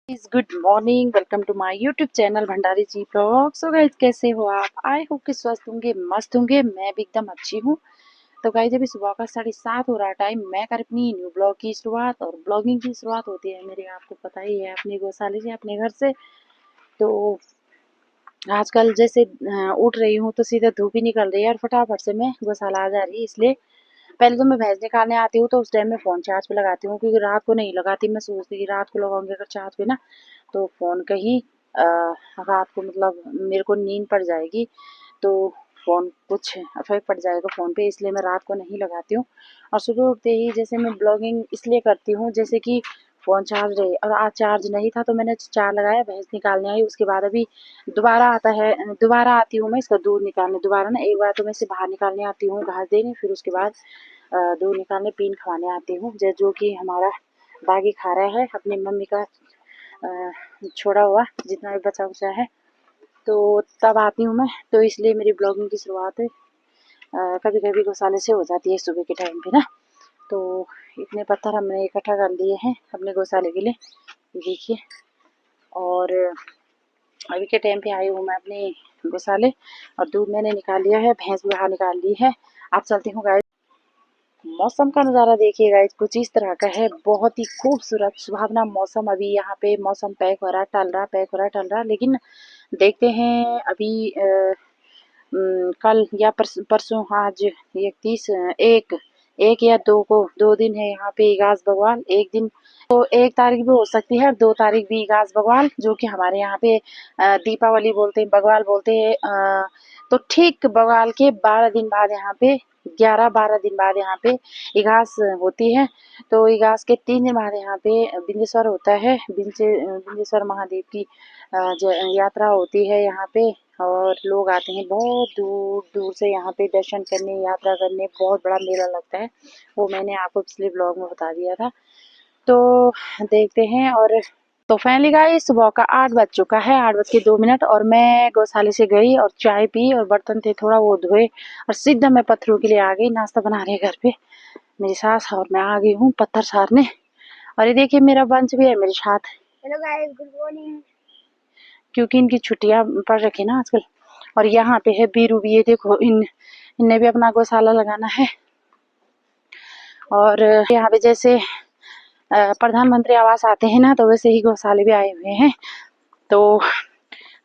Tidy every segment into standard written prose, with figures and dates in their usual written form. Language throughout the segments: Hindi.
Good morning, welcome to my YouTube channel Bhandari ji blog. So guys, कैसे हो आप? आई होप कि स्वस्थ होंगे, मस्त होंगे। मैं भी एकदम अच्छी हूँ। तो गाइज, अभी सुबह का 7:30 हो रहा टाइम। मैं कर अपनी न्यू ब्लॉग की शुरुआत, और ब्लॉगिंग की शुरुआत होती है मेरी, आपको पता ही है, अपनी गौशाले से, अपने घर से। तो आजकल जैसे उठ रही हूँ तो सीधा धूप ही निकल रही है और फटाफट से मैं गौशाला आ जा रही है। इसलिए पहले तो मैं भैंस निकालने आती हूँ तो उस टाइम में फ़ोन चार्ज पे लगाती हूँ, क्योंकि रात को नहीं लगाती। मैं सोचती कि रात को लगाऊंगी अगर चार्ज पे ना, तो फ़ोन कहीं रात को मतलब मेरे को नींद पड़ जाएगी, तो फ़ोन कुछ इफेक्ट पड़ जाएगा फ़ोन पे, इसलिए मैं रात को नहीं लगाती हूँ। और सुबह उठते ही जैसे मैं ब्लॉगिंग इसलिए करती हूँ जैसे कि फ़ोन चार्ज रहे। और आज चार्ज नहीं था तो मैंने चार्ज लगाया, भैंस निकालने आई। उसके बाद अभी दोबारा आता है, दोबारा आती हूँ मैं इसका दूध निकालने। दोबारा ना, एक बार तो मैं इसे बाहर निकालने आती हूँ घास देने, फिर उसके बाद दूध निकालने, पीन खवाने आती हूँ, जो कि हमारा बागी खा रहा है अपनी मम्मी का छोड़ा हुआ जितना भी बचा उचा है। तो तब आती हूँ मैं, तो इसलिए मेरी ब्लॉगिंग की शुरुआत कभी कभी गौशाले से हो जाती है सुबह के टाइम पे ना। तो इतने पत्थर हमने इकट्ठा कर लिए हैं अपने गौशाले के लिए, ये देखिए। और अभी के टाइम पे आई हूँ मैं अपने गौशाले, और दूध मैंने निकाल लिया है, भैंस भी बाहर निकाल ली है। आप चलती हूँ गाइस। मौसम का नज़ारा देखिए गाइस, कुछ इस तरह का है, बहुत ही खूबसूरत सुहावना मौसम। अभी यहाँ पे मौसम पैक हो रहा, टल रहा, पैक हो रहा, टल रहा। लेकिन देखते हैं अभी कल या परसों, आज 31, एक या दो को, 2 दिन है यहाँ पे इगास बगवाल। एक दिन तो 1 तारीख भी हो सकती है और 2 तारीख भी इगास बगवाल, जो कि हमारे यहाँ पे दीपावली बोलते हैं, बगवाल बोलते हैं। तो ठीक बगवाल के 12 दिन बाद यहाँ पे, 11-12 दिन बाद यहाँ पे इगास होती है। तो इगास के 3 दिन बाद यहाँ पे बिंदेश्वर होता है। बिंदेश्वर महादेव की यात्रा होती है यहाँ पे, और लोग आते हैं बहुत दूर दूर से यहाँ पे दर्शन करने, यात्रा करने। बहुत बड़ा मेला लगता है, वो मैंने आपको पिछले ब्लॉग में बता दिया था। तो देखते हैं। और तो फाइनली गाइस, सुबह का 8 बज चुका है, 8:02, और मैं गौशाले से गई और चाय पी, और बर्तन थे थोड़ा वो धोए, और सीधा मैं पत्थरों के लिए आ गई। नाश्ता बना रहे घर पे मेरी सास, और मैं आ गई हूँ पत्थर सारने। और ये देखिए, मेरा बंच भी है मेरे साथ। Hello guys, good morning. क्योंकि इनकी छुट्टियां पड़ रखी ना आजकल। और यहाँ पे है बीरू भी, ये देखो, इनने भी अपना गौशाला लगाना है। और यहाँ पे जैसे प्रधानमंत्री आवास आते हैं ना, तो वैसे ही गौशाले भी आए हुए हैं। तो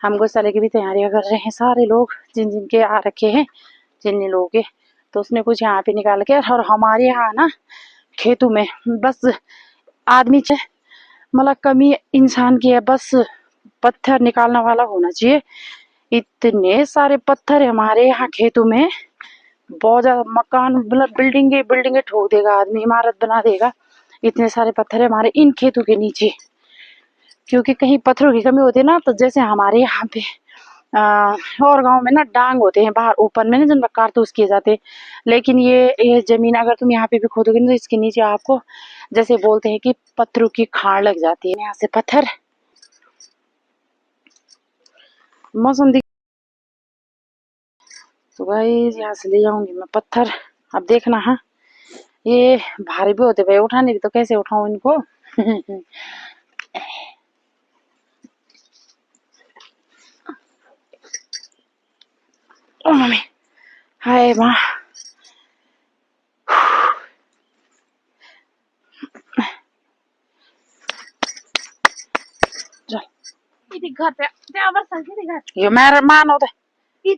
हम गौशाले की भी तैयारियां कर रहे हैं सारे लोग, जिन जिन के आ रखे हैं, जिन जिन लोगों के। तो उसने कुछ यहाँ पे निकाल के, और हमारे यहाँ ना खेतों में बस आदमी मतलब कमी इंसान की है, बस पत्थर निकालने वाला होना चाहिए। इतने सारे पत्थर है हमारे यहाँ खेतों में, बहुत ज्यादा। मकान मतलब बिल्डिंगे ठोक देगा आदमी, इमारत बना देगा। इतने सारे पत्थर है हमारे इन खेतों के नीचे, क्योंकि कहीं पत्थरों की कमी होती है ना, तो जैसे हमारे यहाँ पे और गांव में ना डांग होते हैं बाहर ऊपर में ना, जिन पर कारतूस किए जाते हैं। लेकिन ये जमीन अगर तुम यहाँ पे भी खोदोगे ना, तो इसके नीचे आपको जैसे बोलते हैं कि पत्थरों की खाड़ लग जाती है। यहाँ से पत्थर, मौसम दिख। तो गाइस, यहाँ से ले जाऊंगी मैं पत्थर, अब देखना। हाँ, ये भारी भी होते भाई, उठाने भी, तो कैसे उठाऊं इनको। ओ मम्मी, हाय माँ। घर पे ये मेरा मान होता है।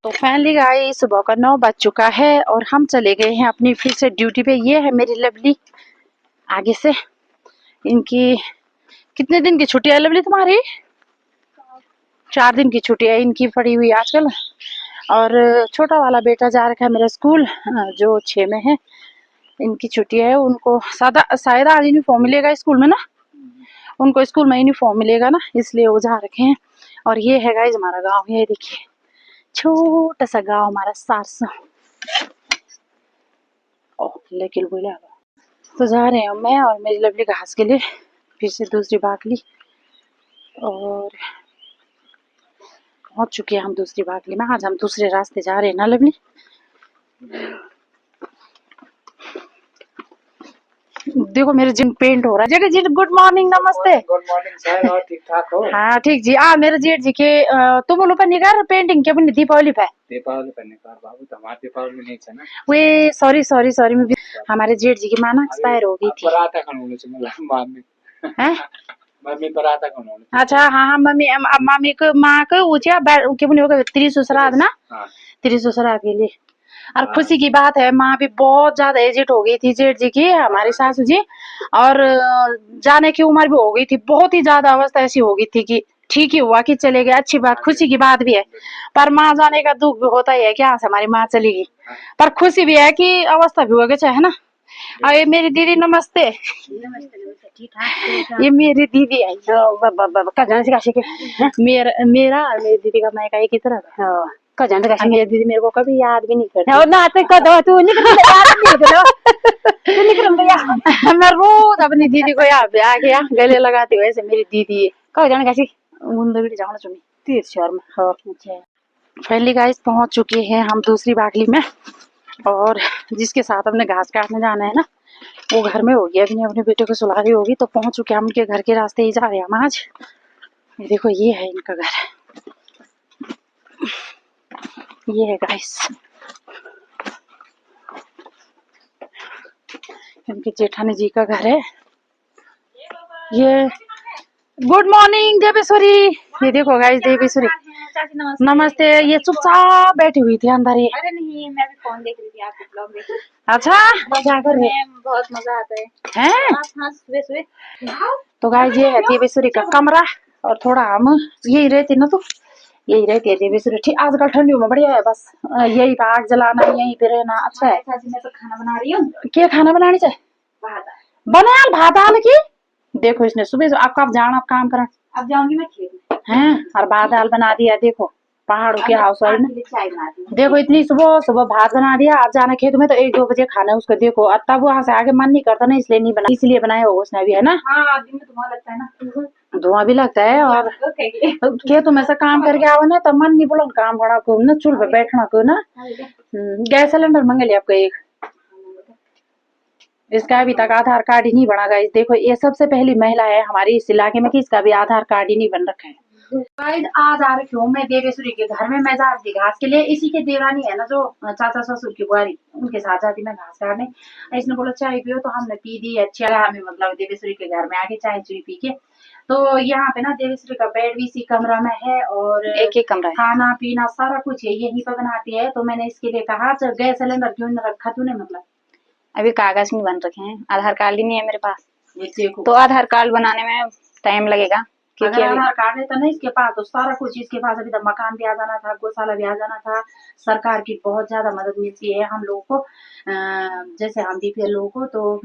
तो फाइनली गाइस, सुबह का 9 बज चुका है, और हम चले गए हैं अपनी फिर से ड्यूटी पे। ये है मेरी लवली आगे से। इनकी कितने दिन की छुट्टी है लवली तुम्हारी? 4 दिन की छुट्टी है इनकी पड़ी हुई आजकल। और छोटा वाला बेटा जा रखा है मेरा स्कूल, जो 6 में है। इनकी छुट्टी है, उनको शायद आज यूनिफॉर्म मिलेगा स्कूल में ना, उनको स्कूल में यूनिफॉर्म मिलेगा ना, इसलिए वो जा रखे हैं। और ये है गाइस हमारा गाँव, ये देखिए, छोटा सा गाँव हमारा, 700। लेकिन बोला तो जा रहे हैं मैं और मेरी लवली घास के लिए, फिर से दूसरी बाटली। और पहुंच चुके हैं हम दूसरी बाटली में। आज हम दूसरे रास्ते जा रहे हैं ना लवली। देखो मेरे जिन पेंट हो रहा है। जेठ जी गुड मॉर्निंग, नमस्ते। गुड मॉर्निंग सर, और ठीक ठाक हो? हाँ ठीक जी। मेरे जेठ जी के तुम लोग पर निकार पेंटिंग के अपनी दीपावली पे दीपावली करने का बाबू तो हमारे दीपावली नहीं है ना। वे सॉरी सॉरी सॉरी मैं हमारे जेठ जी की माँ ना एक्सपायर हो गई थी। बराता कौन होने से मतलब मम्मी हैं? मम्मी बराता कौन होने। अच्छा हाँ हाँ मम्मी मम्मी को माँ को ऊँचा के बने होगा त्रिसुसराध ना। हाँ त्रिसुसराध के लिए। और खुशी की बात है माँ भी बहुत ज्यादा एजेड हो गई थी जेठ जी की, हमारी सासू जी। और जाने की उम्र भी हो गई थी, बहुत ही ज्यादा अवस्था ऐसी हो गई थी कि ठीक ही हुआ कि चले गए। अच्छी बात, खुशी की बात भी है। पर माँ जाने का दुख भी होता ही है कि हाँ से हमारी माँ चली गई। पर खुशी भी है कि अवस्था भी हो गई है ना। और ये मेरी दीदी, नमस्ते। ये मेरी दीदी है मेरा और मेरी दीदी का मायका एक ही तरह मेरी दीदी मेरे को कभी याद भी नहीं करती ना। तू मैं रोज अपनी दीदी को यहाँ पे आके यहाँ गले लगाती हूँ। ऐसे मेरी दीदी है कब जाने कैसी मुंदड़ी जाना चुनी तीर्थ शहर में। हाँ फाइनली गाइस पहुंच चुके हैं हम दूसरी बाटली में। और जिसके साथ हमने घास काटने जाना है ना वो घर में होगी, अभी अपने बेटे को सुला रही होगी। तो पहुंच चुके हैं हम उनके घर के रास्ते ही जा रहे हैं हम आज। ये देखो ये है इनका घर, ये है गाइस इनके जेठानी जी का घर है ये। Good morning Deveshwari. ये देखो गाइस देवेश्वरी नमस्ते। ये चुपचाप बैठी हुई थी अंदर ही। अरे नहीं, मैं भी फोन देख रही थी, आपके ब्लॉग देख रही थी। अच्छा क्या कर रहे बहुत मजा आता है हैं? हाँ सुबह सुबह। तो गाइस ये है देवेश्वरी का कमरा। और थोड़ा हम यही रहते ना, तो यही रहती है देवेश्वरी। ठीक आजकल ठंडियों में बढ़िया है, बस यही पे आग जलाना, यहीं पे रहना अच्छा है। मैं तो खाना बना रही हूँ। क्या खाना बनानी चाहिए? बना भात आल की। देखो इसने सुबह आप कब जाना, आप काम करना। अब जाऊंगी मैं खेत में। हैं और भात दाल बना दिया। देखो पहाड़ों के हाउस वाइफ ने चाय बना दी। देखो इतनी सुबह सुबह भात बना दिया। आप जाना खेत में तो 1-2 बजे खाना है उसको। देखो और तब वहां से आगे मन नहीं करता ना, इसलिए नहीं बना, इसलिए बनाया होगा उसने भी है ना। हाँ दिन में धुआं लगता है ना। धुआं भी लगता है और खेतों में से काम करके आओ ना तो मन नहीं बोला काम बड़ा को ना, चूल्हे पे बैठना को ना। गैस सिलेंडर मंगा लिया आपका एक। इसका अभी तक आधार कार्ड ही नहीं बना गाइस। देखो ये सबसे पहली महिला है हमारी इस इलाके में कि इसका भी आधार कार्ड ही नहीं बन रखा है। गाइस आज आ रखी हूँ मैं देवेश्वरी के घर में। मैं जा रही थी घास के लिए। इसी के देवरानी है ना जो चाचा ससुर की बुआरी, उनके साथ जाती मैं घास काटने। इसने बोला चाय पियो तो हमने पी दी। अच्छा लगा हमें, मतलब देवेश्वरी के घर में आके चाय चुई पी के। तो यहाँ पे ना देवेश्वरी का बेड भी इसी कमरा में है और एक ही कमरा है। खाना पीना सारा कुछ यहीं पर बनाती है। तो मैंने इसके लिए कहा गैस सिलेंडर क्यों नहीं रखा तूने, मतलब अभी कागज नहीं बन रखे हैं, आधार कार्ड ही नहीं है मेरे पास। देखो तो आधार कार्ड बनाने में टाइम लगेगा क्योंकि अगर आधार कार्ड है तो नहीं इसके पास तो सारा कुछ इसके पास। अभी तक मकान भी आ जाना था, गौशाला भी आ जाना था। सरकार की बहुत ज्यादा मदद मिलती है हम लोगों को, जैसे हम बीपीएल लोगों को। तो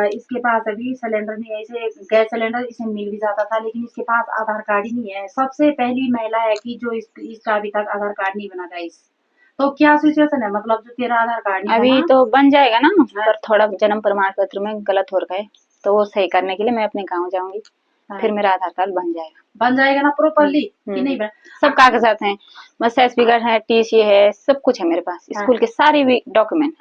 इसके पास अभी सिलेंडर नहीं है, इसे गैस सिलेंडर इसे मिल भी जाता था, लेकिन इसके पास आधार कार्ड ही नहीं है। सबसे पहली महिला है कि जो इसका अभी तक आधार कार्ड नहीं बना था। तो क्या सिचुएशन है, मतलब जो तेरा आधार कार्ड नहीं अभी बना? तो बन जाएगा ना, पर थोड़ा जन्म प्रमाण पत्र में गलत हो रखा है तो वो सही करने के लिए मैं अपने गाँव जाऊंगी। फिर मेरा आधार कार्ड बन जाएगा ना प्रॉपरली कि नहीं बना? सब कागजात हैं, बस सर्टिफिकेट है, टीसी है, सब कुछ है मेरे पास, स्कूल के सारे भी डॉक्यूमेंट।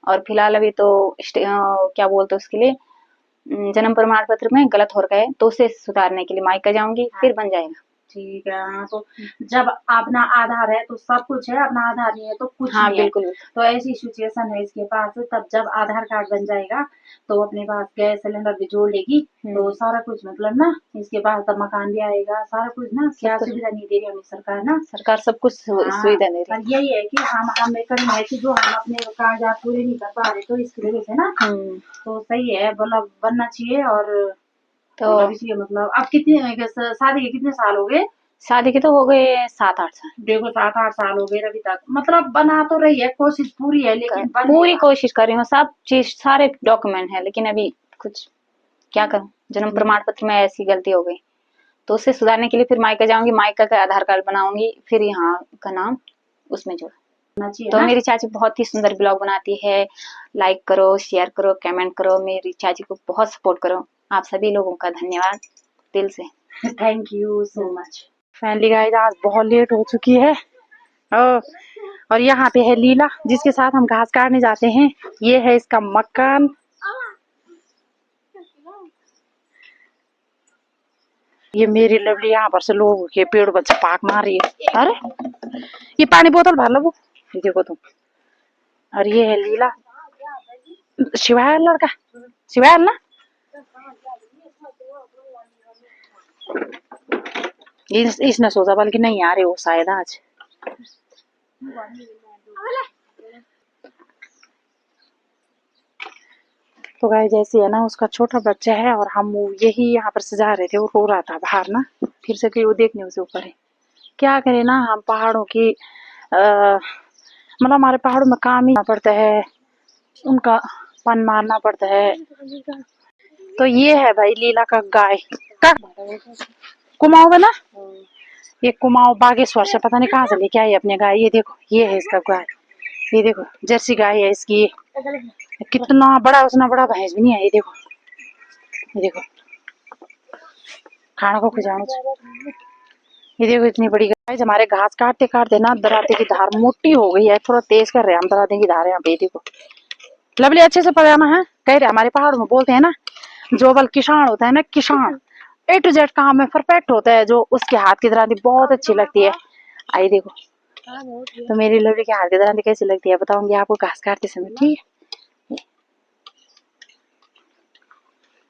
और फिलहाल अभी तो क्या बोलते उसके लिए जन्म प्रमाण पत्र में गलत हो रखा है तो उसे सुधारने के लिए मायका जाऊंगी, फिर बन जाएगा। ठीक है। हाँ तो जब अपना आधार है तो सब कुछ है, अपना आधार नहीं है तो कुछ हाँ नहीं है। बिल्कुल। तो ऐसी सिचुएशन है इसके पास। तब जब आधार कार्ड बन जाएगा तो अपने पास गैस सिलेंडर भी जोड़ लेगी तो सारा कुछ, मतलब ना इसके पास तब मकान भी आएगा सारा कुछ ना। क्या सुविधा नहीं दे रही हमें सरकार ना, सरकार सब कुछ सुविधा दे रही है। यही है कि हमें करना है कि जो हम अपने कागजात पूरे नहीं कर पा रहे तो इसकी वजह से ना। तो सही है, मतलब बनना चाहिए। और तो मतलब अब कितने शादी के कितने साल हो गए? शादी के तो हो गए 7-8 साल। देखो 7-8 साल हो गए अभी तक, मतलब बना तो रही है, कोशिश पूरी है लेकिन पूरी कोशिश कर रही हूँ, सब चीज सारे डॉक्यूमेंट है, लेकिन अभी कुछ क्या करूँ, जन्म प्रमाण पत्र में ऐसी गलती हो गई तो उसे सुधारने के लिए फिर मायका जाऊंगी, मायका का आधार कार्ड बनाऊंगी, फिर यहाँ का नाम उसमें जोड़। तो मेरी चाची बहुत ही सुंदर ब्लॉग बनाती है, लाइक करो, शेयर करो, कमेंट करो, मेरी चाची को बहुत सपोर्ट करो। आप सभी लोगों का धन्यवाद दिल से, thank you so much. Family guys आज बहुत लेट हो चुकी है। और यहाँ पे है लीला जिसके साथ हम घास काटने जाते हैं। ये है इसका मकान। ये मेरी लवली यहाँ पर से लोगों के पेड़ पर छपाक मार रही है। अरे ये पानी बोतल भर लो वो, ये देखो तुम। और ये है लीला, शिवाय लड़का, शिवाय ना, इसने सोचा बल्कि नहीं आ रहे वो शायद आज। तो गाय जैसे है ना, उसका छोटा बच्चा है और हम यही यहाँ पर से जा रहे थे, वो रो रहा था बाहर ना, फिर से कि वो देखने उसे ऊपर है। क्या करे ना, हम पहाड़ों की मतलब हमारे पहाड़ों में काम ही पड़ता है, उनका पन मारना पड़ता है। तो ये है भाई लीला का गाय का कुमाऊं ना, ये कुमाऊं बागेश्वर से पता नहीं कहाँ से लेके आई अपने गाय। ये देखो ये है इसका गाय, ये देखो जर्सी गाय है इसकी। कितना बड़ा, उतना बड़ा भैंस भी नहीं है। ये देखो, ये देखो खाना को खुजानो। ये देखो इतनी बड़ी गाय। हमारे घास काटते काटते ना दराते की धार मोटी हो गई है, थोड़ा तेज कर रहे हैं हम दराते की धार। यहाँ पे देखो लवली अच्छे से पढ़ाना है, कह रहे हमारे पहाड़ में बोलते हैं ना, जो बल किसान होता है ना, किसान A to Z काम में परफेक्ट होता है, जो उसके हाथ की दराती बहुत अच्छी लगती है। आई देखो, तो मेरी लवली के हाथ की दराती कैसी लगती है बताऊंगी आपको घास काटते समय, ठीक है।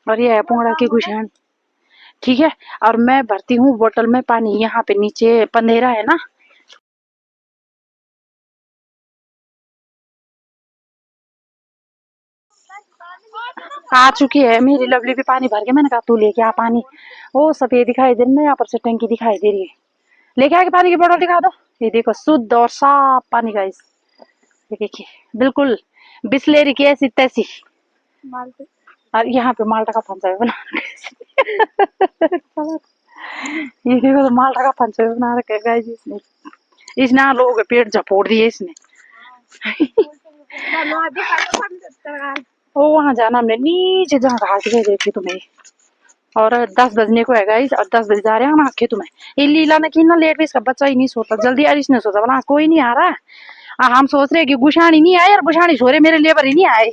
और ये है पुंगड़ा की गुशान, ठीक है। और मैं भरती हूँ बोतल में पानी, यहाँ पे नीचे पंधेरा है ना, आ चुकी है मेरी लवली भी पानी भर के। मैंने कहा तू लेके आ पानी, वो सफेद दिखाई दे रही है, यहाँ पर से टंकी दिखाई दे रही है। लेके आके पानी की बोतल दिखा दो। ये देखो शुद्ध और साफ पानी का, इस ये देखिए बिल्कुल बिस्लेरी की ऐसी तैसी। और यहाँ पे माल्टा का फंसा बना ये देखो तो माल्टा का फंसा बना रखा है गाइस इसने। इसने लोगों के पेट झपोड़ दिए इसने। ओ वहां जाना हमने नीचे, जहाँ घास दिखाई देखी तुम्हें। और 10 बजने को है गाइस, और 10 बजे जा रहे हैं हम आखे तुम्हें। ये लीला ने की ना लेट भी, इसका बच्चा ही नहीं सोता जल्दी। यार इसने सोचा बोला कोई नहीं आ रहा, हम सोच रहे कि गुशानी नहीं आए, और गुशानी सो रहे मेरे लेबर ही नहीं आए।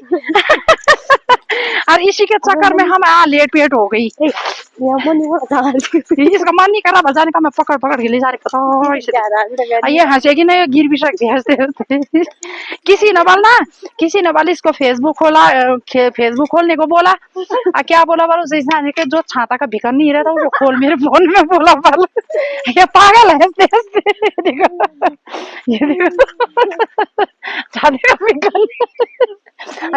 और इसी के चक्कर में हम लेट पेट हो गई। इसका मन नहीं करा बजाने का, मैं पकड़ पकड़ के ले जा रही पता। ये हंसेगी ना, ये गिर भी सकती है हंसते हंसते। किसी ने बोला इसको फेसबुक खोला, फेसबुक खोलने को बोला। क्या बोला बोलो के जो छाता का भिकन नहीं रहता वो खोल मेरे फोन में बोला बोल। ये पागल है हंसते हंसते। देखो ये देखो छाते का भिकन,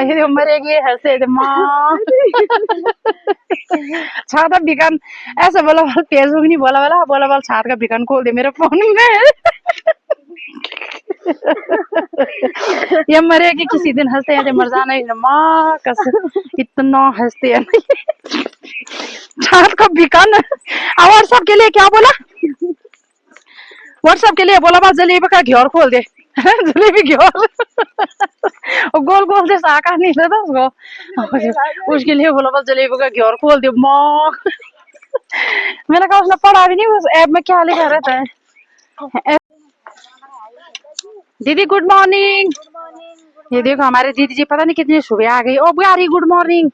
ये मरेगी हंसे माँ। छाता भिकन ऐसे बोला, फेसबुक नहीं बोला, बोला छात का भिकन खोल दे मेरे फोन में। ये मरेगी किसी दिन, हंसते हैं मर जाना माँ कसम, इतना हंसते हैं। छात का भिकन। व्हाट्सएप के लिए क्या बोला, व्हाट्सएप के लिए बोला बस जलेबी का घ्योर खोल दे। जलेबी घ्योर गोल गोल से आकार नहीं था उसको, उसके लिए बोला बस जलेबी का घ्योर खोल दे माँ। मैंने कहा उसने पढ़ा भी नहीं उस ऐप में क्या लिखा रहता है। दीदी गुड मॉर्निंग। ये देखो हमारे दीदी जी पता नहीं कितनी सुबह आ गई। ओ बुआरी गुड मॉर्निंग।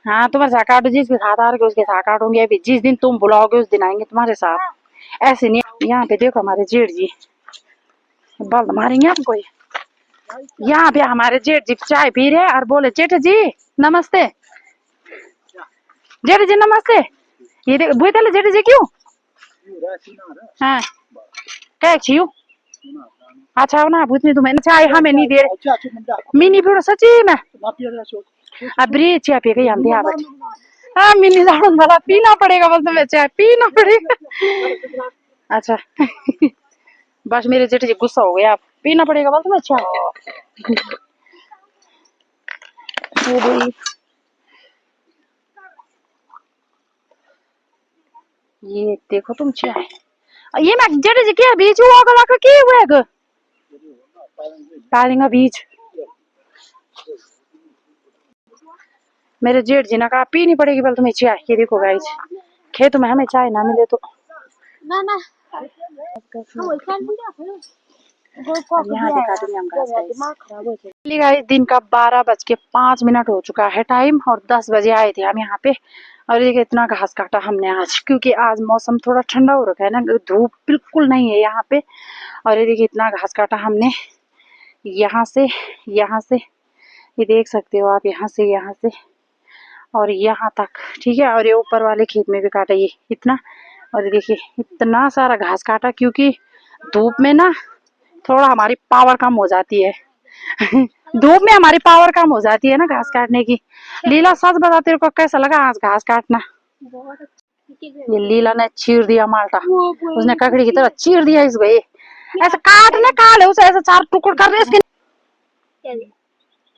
हाँ तुम्हारे साथ काटो, जिसके साथ आ रहे उसके साथ काटूंगी। अभी जिस दिन तुम बुलाओगे उस दिन आएंगे तुम्हारे साथ, ऐसे नहीं। यहाँ पे देखो हमारे जेठ जी बल मारेंगे आपको। यहाँ पे हमारे जेठ जी चाय पी रहे और बोले जेठ जी नमस्ते, जेठ जी नमस्ते। ये देखो बुझे जेठ जी क्यों, हाँ क्या छियू अच्छा ना बुझने तुम्हें चाय हमें नहीं दे रहे मिनी पीड़ो सच्ची में। अब रे चाय पी गई हम दिया बट, हाँ मिनी जाड़ू वाला पीना पड़ेगा, बस तुम्हें चाय पीना पड़ेगा। अच्छा बस मेरे जेठ जी गुस्सा हो गया, पीना पड़ेगा बस तुम्हें चाय। ये देखो तुम चाय, ये मैं जेठ जी क्या बीज हुआ गला का के हुआ पालेंगा बीज। मेरे जेठ जी ने कहा पीनी पड़ेगी बल तुम्हें चाय। ये देखो गाइस खेत में हमें चाय ना मिले तो ना और यहाँ पे काटेंगे हम घास गाइस। गाइस दिन का 12:05 हो चुका है टाइम और 10 बजे आए थे हम यहाँ पे। और देखिए इतना घास काटा हमने आज, क्योंकि आज मौसम थोड़ा ठंडा हो रखा है ना, धूप बिल्कुल नहीं है यहाँ पे। और ये देखिए इतना घास काटा हमने यहाँ से ये देख सकते हो आप, यहाँ से और यहाँ तक, ठीक है। और ये ऊपर वाले खेत में भी काटा ये इतना। और ये देखिए इतना सारा घास काटा, क्योंकि धूप में ना थोड़ा हमारी पावर कम हो जाती है धूप में हमारी पावर कम हो जाती है ना घास काटने की। लीला सच बता, तेरे को कैसा लगा आज घास काटना? ये लीला ने चीर दिया माल्टा, उसने ककड़ी की तरह चीर दिया इसको। ये ऐसे काटने का ले उसे, ऐसे 4 टुकड़ कर रहे इसके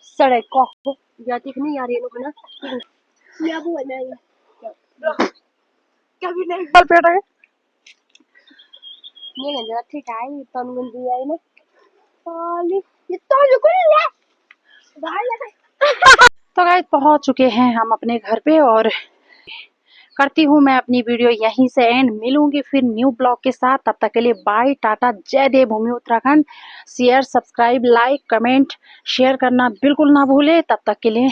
सड़क को जाती नहीं यार ये लोग ना। क्या बोल रहा है कभी नहीं बल पेट है ये ना जरा ठीक है। तन गंदी आई ना साली, ये तो बिल्कुल है बाहर लगा। तो गाइस पहुंच चुके हैं हम अपने घर पे, और करती हूँ मैं अपनी वीडियो यहीं से एंड। मिलूंगी फिर न्यू ब्लॉग के साथ, तब तक के लिए बाय टाटा, जय Devbhoomi Uttarakhand. Share, subscribe, like, comment, share करना बिल्कुल ना भूले। तब तक के लिए